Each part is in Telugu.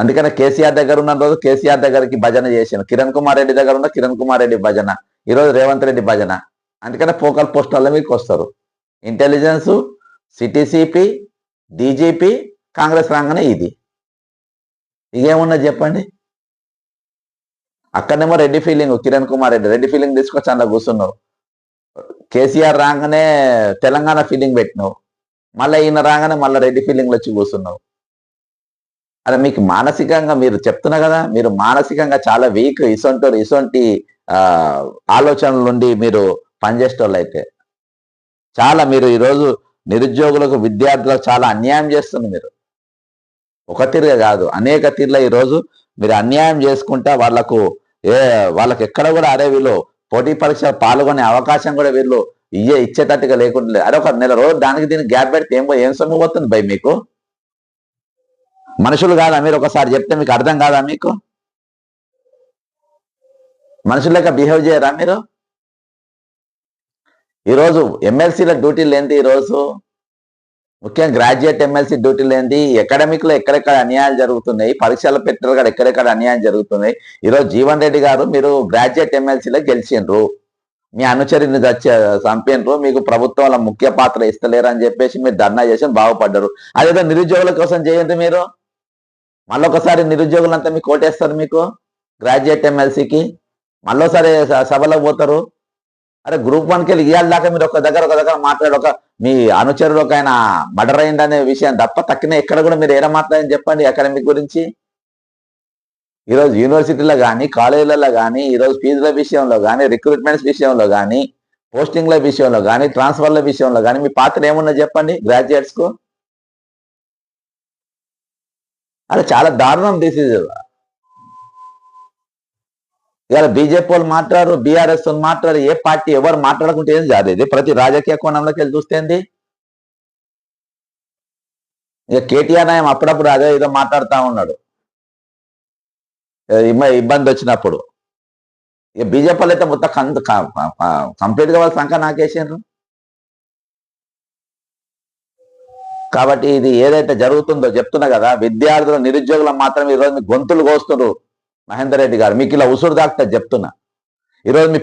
అందుకనే కేసీఆర్ దగ్గర ఉన్న రోజు కేసీఆర్ దగ్గరికి భజన చేసాను, కిరణ్ కుమార్ రెడ్డి దగ్గర ఉన్న కిరణ్ కుమార్ రెడ్డి భజన, ఈరోజు రేవంత్ రెడ్డి భజన. అందుకనే ఫోకల్ పోస్టుల మీకు వస్తారు. ఇంటెలిజెన్స్, సిటీసీపీ, డీజీపీ, కాంగ్రెస్ రాగానే ఇది. ఇదేమున్నది చెప్పండి? అక్కడనేమో రెడ్డి ఫీలింగ్, కిరణ్ కుమార్ రెడ్డి రెడ్డి ఫీలింగ్ తీసుకొచ్చి అందులో కూర్చున్నావు. కేసీఆర్ రాగానే తెలంగాణ ఫీలింగ్ పెట్టినావు, మళ్ళీ ఈయన రాగానే మళ్ళీ రెడ్డి ఫీలింగ్లో వచ్చి కూర్చున్నావు. అరే మీకు మానసికంగా, మీరు చెప్తున్నా కదా, మీరు మానసికంగా చాలా వీక్. ఇసొంటి ఆలోచనల నుండి మీరు పనిచేసేటోళ్ళు అయితే చాలా, మీరు ఈరోజు నిరుద్యోగులకు, విద్యార్థులకు చాలా అన్యాయం చేస్తుంది. మీరు ఒక తీరుగా కాదు, అనేక తీరులో ఈరోజు మీరు అన్యాయం చేసుకుంటా వాళ్ళకి ఎక్కడ కూడా అరే వీళ్ళు పోటీ పరీక్షలు పాల్గొనే అవకాశం కూడా వీళ్ళు ఇచ్చేటట్టుగా లేకుండా, అరే ఒక నెల రోజు దానికి దీనికి గ్యాప్ పెడితే ఏం సొమ్ము పోతుంది భయ్ మీకు? మనుషులు కాదా మీరు? ఒకసారి చెప్తే మీకు అర్థం కాదా? మీకు మనుషుల లెక్క బిహేవ్ చేయరా మీరు? ఈరోజు ఎమ్మెల్సీల డ్యూటీలు ఏంటి? ఈరోజు ముఖ్యంగా గ్రాడ్యుయేట్ ఎమ్మెల్సీ డ్యూటీలు ఏంటి? ఎకడమిక్ లో ఎక్కడెక్కడ అన్యాయాలు జరుగుతున్నాయి, పరీక్షల పెట్టిన కూడా ఎక్కడెక్కడ అన్యాయం జరుగుతున్నాయి. ఈరోజు జీవన్ రెడ్డి గారు, మీరు గ్రాడ్యుయేట్ ఎమ్మెల్సీలో గెలిచిండ్రు, మీ అనుచరిని చంపినరు, మీకు ప్రభుత్వంలో ముఖ్య పాత్ర ఇస్తలేరు అని చెప్పేసి మీరు ధర్నా చేసి బాగుపడ్డారు. అదేదో నిరుద్యోగుల కోసం చేయండి మీరు. మళ్ళొకసారి నిరుద్యోగులంతా మీకు ఓటేస్తారు. మీకు గ్రాడ్యుయేట్ ఎమ్మెల్సీకి మళ్ళోసారి సభలో పోతారు. అరే గ్రూప్ 1కి వెళ్ళి ఇవాళ దాకా మీరు ఒక దగ్గర మాట్లాడు, మీ అనుచరుడు ఒక ఆయన మర్డర్ అయిందనే విషయం తప్ప తక్కిన ఎక్కడ కూడా మీరు ఏదో మాట్లాడని చెప్పండి అకాడమిక్ గురించి. ఈరోజు యూనివర్సిటీలో కానీ, కాలేజీలలో కానీ, ఈరోజు ఫీజుల విషయంలో కానీ, రిక్రూట్మెంట్స్ విషయంలో కానీ, పోస్టింగ్ల విషయంలో కానీ, ట్రాన్స్ఫర్ల విషయంలో కానీ మీ పాత్ర ఏమున్నా చెప్పండి గ్రాడ్యుయేట్స్ కు? అది చాలా దారుణం. దిస్ ఇస్ ఇవాళ బీజేపీ వాళ్ళు మాట్లాడారు, బీఆర్ఎస్ వాళ్ళు మాట్లాడారు, ఏ పార్టీ ఎవరు మాట్లాడకుంటే ఏం జారేది? ప్రతి రాజకీయ కోణంలోకి వెళ్ళి చూస్తేంది. ఇక కేటీఆర్ నాయం అప్పుడప్పుడు అదే ఏదో మాట్లాడుతూ ఉన్నాడు ఇబ్బంది వచ్చినప్పుడు. ఇక బీజేపీ వాళ్ళు అయితే మొత్తం కంప్లీట్ గా వాళ్ళ సంఖ్య నాకేసారు. కాబట్టి ఇది ఏదైతే జరుగుతుందో చెప్తున్నా కదా, విద్యార్థులు, నిరుద్యోగులు మాత్రం ఈరోజు మీ గొంతులు కోస్తున్నారు మహేందర్ రెడ్డి గారు. మీకు ఇలా ఉసురు దాక్తా చెప్తున్నా. ఈరోజు మీ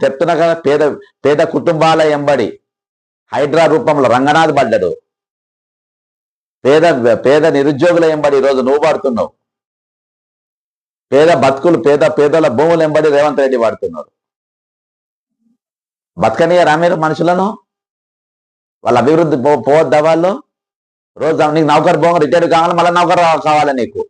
చెప్తున్నా కదా, పేద కుటుంబాల ఎంబడి హైడ్రా రూపంలో రంగనాథ్ పడ్డాడు. పేద నిరుద్యోగుల ఎంబడి ఈరోజు నువ్వు పడుతున్నావు. పేద బతుకులు, పేదల భూములు ఎంబడి రేవంత్ రెడ్డి పడుతున్నాడు. బతకనియరా మీరు మనుషులను? వాళ్ళ అభివృద్ధి పోవద్దా? వాళ్ళు రోజు నీకు నౌకర్ భూమి రిటైర్ కావాలి, మళ్ళీ నౌకర్ కావాలి నీకు.